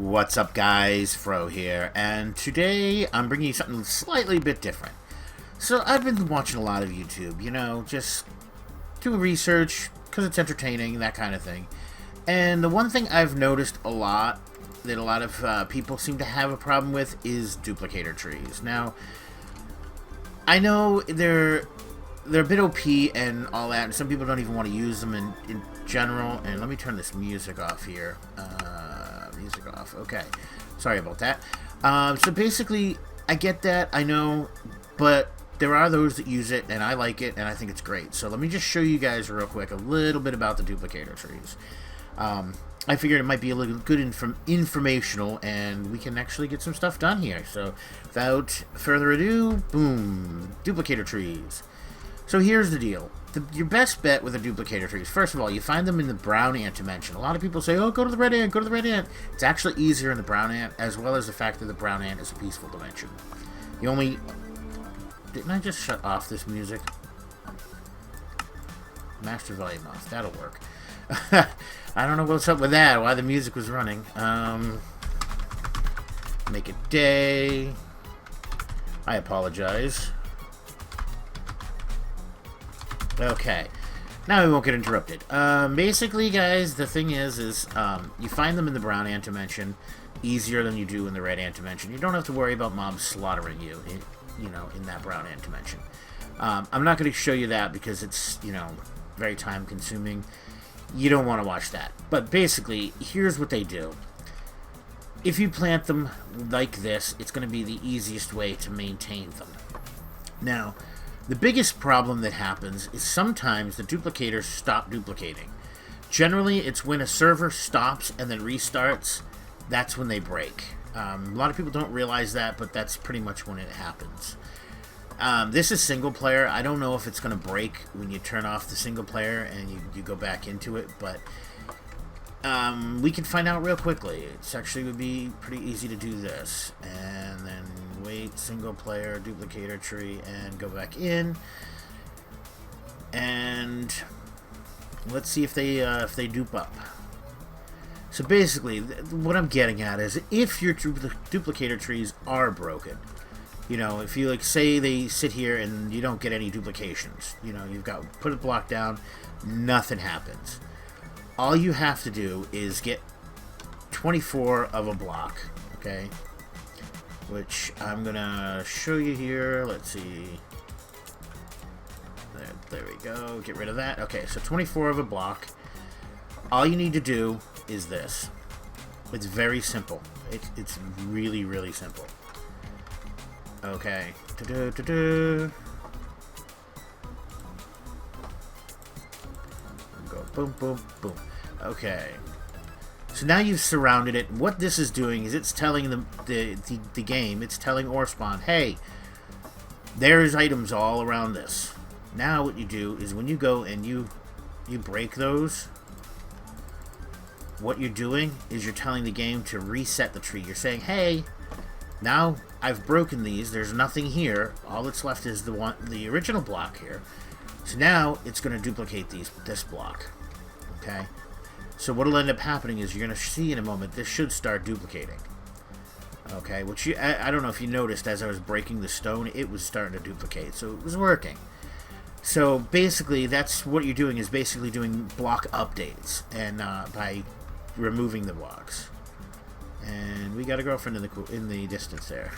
What's up, guys? Fro here, and today I'm bringing you something slightly bit different. So I've been watching a lot of YouTube, just doing research because it's entertaining, that kind of thing. And the one thing I've noticed a lot that a lot of people seem to have a problem with is duplicator trees. Now, I know they're a bit OP and all that, and some people don't even want to use them in general. And let me turn this music off here. Music off. Okay. Sorry about that. So basically, I get that, I know, but there are those that use it, and I like it, and I think it's great. So let me just show you guys real quick a little bit about the duplicator trees. I figured it might be a little good informational, and we can actually get some stuff done here. So without further ado, boom, duplicator trees. So here's the deal. Your best bet with a duplicator tree is, first of all, you find them in the brown ant dimension. A lot of people say, oh, go to the red ant, go to the red ant. It's actually easier in the brown ant, as well as the fact that the brown ant is a peaceful dimension. You only... Didn't I just shut off this music? Master volume off. That'll work. I don't know what's up with that, why the music was running. Make it day. I apologize. Okay, now we won't get interrupted. Basically, guys, the thing is you find them in the brown ant dimension easier than you do in the red ant dimension. You don't have to worry about mobs slaughtering you, in that brown ant dimension. I'm not going to show you that because it's, very time consuming. You don't want to watch that. But basically, here's what they do. If you plant them like this, it's going to be the easiest way to maintain them. Now, the biggest problem that happens is sometimes the duplicators stop duplicating. Generally, it's when a server stops and then restarts, that's when they break. A lot of people don't realize that, but that's pretty much when it happens. This is single player. I don't know if it's going to break when you turn off the single player and you go back into it, but we can find out real quickly. It actually would be pretty easy to do this. And then wait, single player, duplicator tree, and go back in. And let's see if they dupe up. So basically, what I'm getting at is if your duplicator trees are broken, if you say they sit here and you don't get any duplications, you've got put a block down, nothing happens. All you have to do is get 24 of a block, okay? Which I'm gonna show you here. Let's see. There we go. Get rid of that. Okay, so 24 of a block. All you need to do is this. It's very simple. It's really, really simple. Okay. Go boom, boom, boom. Okay. So now you've surrounded it. What this is doing is it's telling the game, it's telling Orespawn, hey, there's items all around this. Now what you do is when you go and you break those, what you're doing is you're telling the game to reset the tree. You're saying, hey, now I've broken these. There's nothing here. All that's left is the original block here. So now it's going to duplicate this block. Okay? So what will end up happening is you're going to see in a moment this should start duplicating. Okay? Which I don't know if you noticed as I was breaking the stone, it was starting to duplicate. So it was working. So basically that's what you're doing, is basically doing block updates and by removing the blocks. And we got a girlfriend in the distance there.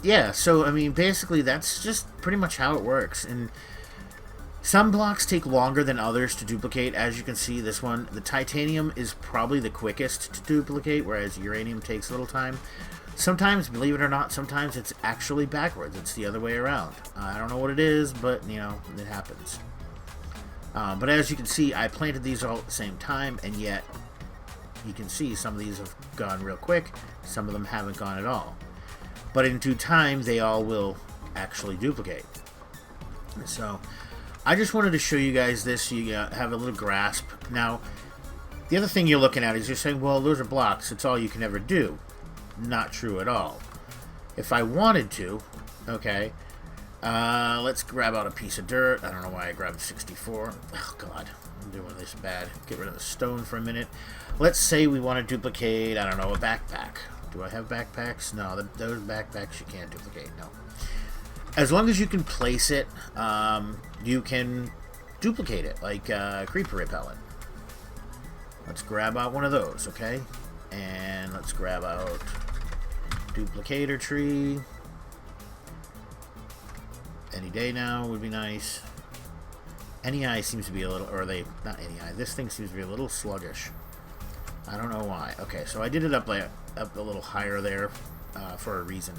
Yeah, so I mean basically that's just pretty much how it works. And some blocks take longer than others to duplicate. As you can see, this one, the titanium is probably the quickest to duplicate, whereas uranium takes a little time. Sometimes, believe it or not, sometimes it's actually backwards. It's the other way around. I don't know what it is, but, it happens. But as you can see, I planted these all at the same time, and yet you can see some of these have gone real quick. Some of them haven't gone at all. But in due time, they all will actually duplicate. So I just wanted to show you guys this so you have a little grasp. Now, the other thing you're looking at is you're saying, well, those are blocks. It's all you can ever do. Not true at all. If I wanted to, okay, Let's grab out a piece of dirt. I don't know why I grabbed 64. Oh, God. I'm doing this bad. Get rid of the stone for a minute. Let's say we want to duplicate, I don't know, a backpack. Do I have backpacks? No, those backpacks you can't duplicate. No. As long as you can place it, you can duplicate it, like creeper repellent. Let's grab out one of those, okay? And let's grab out duplicator tree. Any day now would be nice. NEI seems to be a little, or they, not NEI, this thing seems to be a little sluggish. I don't know why. Okay, so I did it up a little higher there for a reason.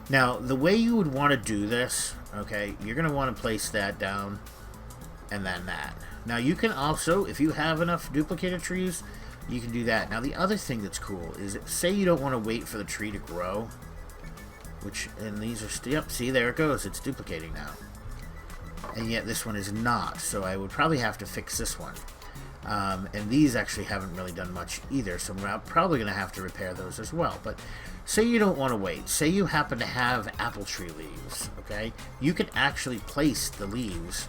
Now, the way you would want to do this, okay, you're going to want to place that down and then that. Now, you can also, if you have enough duplicated trees, you can do that. Now, the other thing that's cool is, say you don't want to wait for the tree to grow, which, and these are, yep, see, there it goes, it's duplicating now. And yet this one is not, so I would probably have to fix this one. And these actually haven't really done much either, so I'm probably going to have to repair those as well. But say you don't want to wait. Say you happen to have apple tree leaves, okay? You can actually place the leaves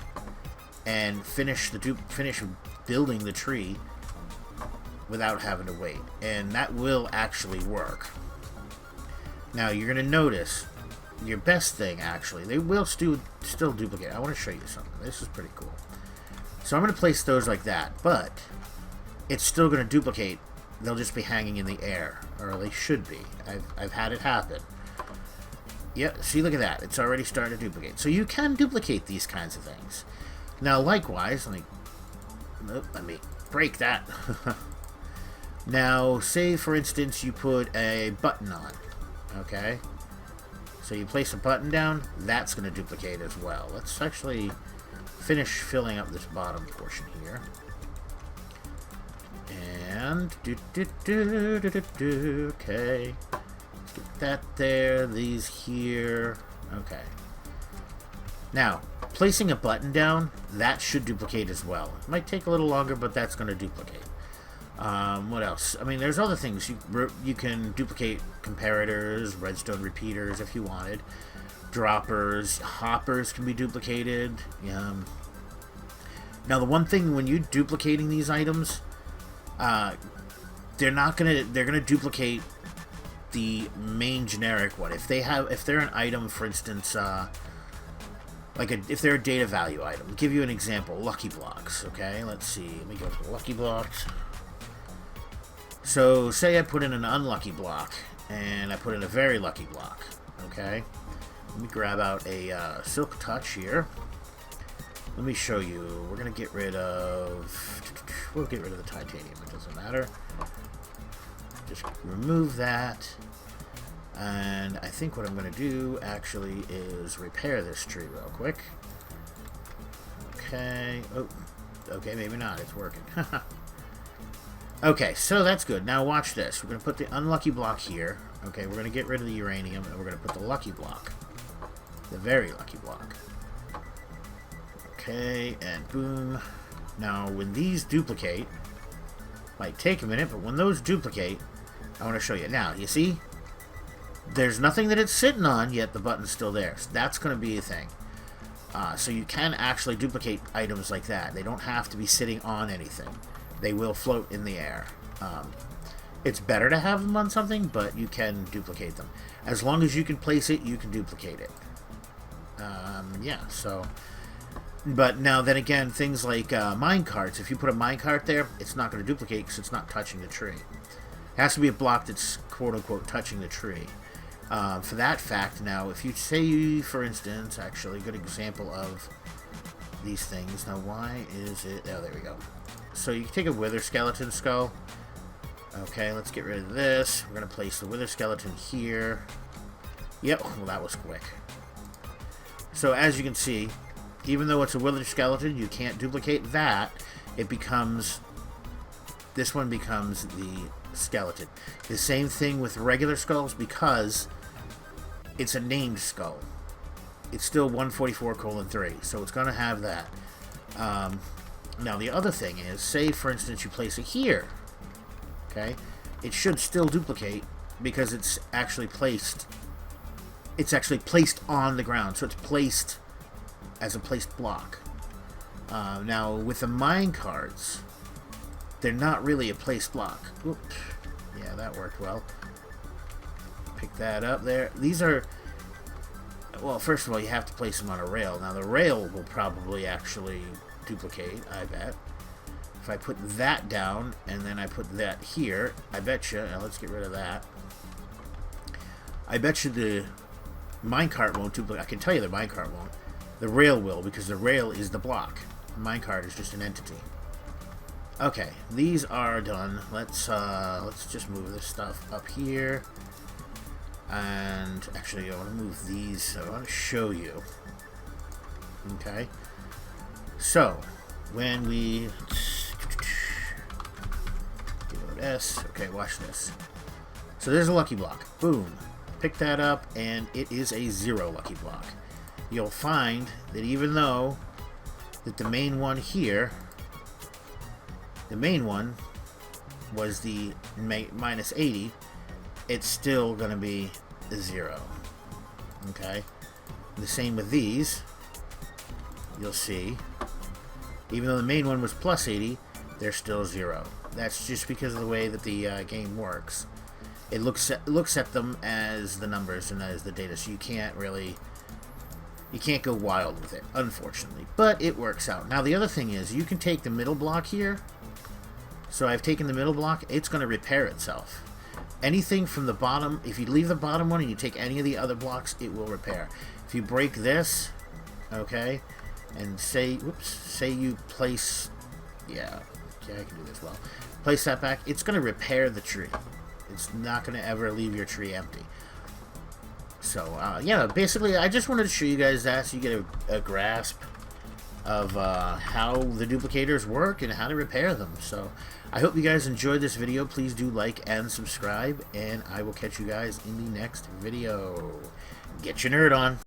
and finish building the tree without having to wait. And that will actually work. Now, you're going to notice your best thing, actually, they will still duplicate. I want to show you something. This is pretty cool. So I'm going to place those like that, but it's still going to duplicate. They'll just be hanging in the air, or they should be. I've had it happen. Yep, see, look at that. It's already starting to duplicate. So you can duplicate these kinds of things. Now, likewise, let me break that. Now, say, for instance, you put a button on, okay? So you place a button down, that's going to duplicate as well. Let's actually finish filling up this bottom portion here. And, okay. Let's get that there, these here. Okay. Now, placing a button down, that should duplicate as well. It might take a little longer, but that's going to duplicate. What else? I mean, there's other things. You can duplicate comparators, redstone repeaters if you wanted. Droppers, hoppers can be duplicated. Now, the one thing when you're duplicating these items, they're gonna duplicate the main generic one. If they're an item, for instance, if they're a data value item. I'll give you an example. Lucky blocks. Okay, let's see. Let me go to lucky blocks. So, say I put in an unlucky block, and I put in a very lucky block, okay? Let me grab out a silk touch here. Let me show you. We're going to get rid of... We'll get rid of the titanium. It doesn't matter. Just remove that. And I think what I'm going to do, actually, is repair this tree real quick. Okay. Oh, okay, maybe not. It's working. Okay, so that's good. Now watch this. We're going to put the unlucky block here. Okay, we're going to get rid of the uranium, and we're going to put the lucky block. The very lucky block. Okay, and boom. Now, when these duplicate, might take a minute, but when those duplicate, I want to show you. Now, you see? There's nothing that it's sitting on, yet the button's still there. So that's going to be a thing. So you can actually duplicate items like that. They don't have to be sitting on anything. They will float in the air. It's better to have them on something, but you can duplicate them. As long as you can place it, you can duplicate it. Yeah, so... But now, then again, things like minecarts. If you put a minecart there, it's not going to duplicate because it's not touching the tree. It has to be a block that's, quote-unquote, touching the tree. For that fact, now, if you say, for instance, actually, a good example of these things. Now, why is it... Oh, there we go. So you can take a wither skeleton skull. Okay, let's get rid of this. We're going to place the wither skeleton here. Yep, well, that was quick. So as you can see, even though it's a wither skeleton, you can't duplicate that. It becomes... This one becomes the skeleton. The same thing with regular skulls because it's a named skull. It's still 144:3, so it's going to have that. Now, the other thing is, say, for instance, you place it here, okay? It should still duplicate because it's actually placed it's actually placed on the ground. So it's placed as a placed block. Now, with the mine carts, they're not really a placed block. Oops. Yeah, that worked well. Pick that up there. These are... Well, first of all, you have to place them on a rail. Now, the rail will probably actually duplicate, I bet. If I put that down, and then I put that here, I bet you... Now, let's get rid of that. I bet you the minecart won't duplicate. I can tell you the minecart won't. The rail will, because the rail is the block. The minecart is just an entity. Okay, these are done. Let's just move this stuff up here. And actually, I want to move these. I want to show you. Okay. So, when we reload S, okay, watch this. So there's a lucky block. Boom. Pick that up, and it is a 0 lucky block. You'll find that even though that the main one here, the main one was the minus 80, it's still going to be a 0. Okay? The same with these. You'll see. Even though the main one was plus 80, they're still 0. That's just because of the way that the game works. It looks at them as the numbers and as the data, so you can't go wild with it, unfortunately. But it works out. Now, the other thing is, you can take the middle block here. So I've taken the middle block. It's going to repair itself. Anything from the bottom, if you leave the bottom one and you take any of the other blocks, it will repair. If you break this, okay, and say you place, yeah, okay, I can do this well. Place that back, it's going to repair the tree. It's not going to ever leave your tree empty. So, yeah, basically, I just wanted to show you guys that so you get a grasp of how the duplicators work and how to repair them. So, I hope you guys enjoyed this video. Please do like and subscribe, and I will catch you guys in the next video. Get your nerd on!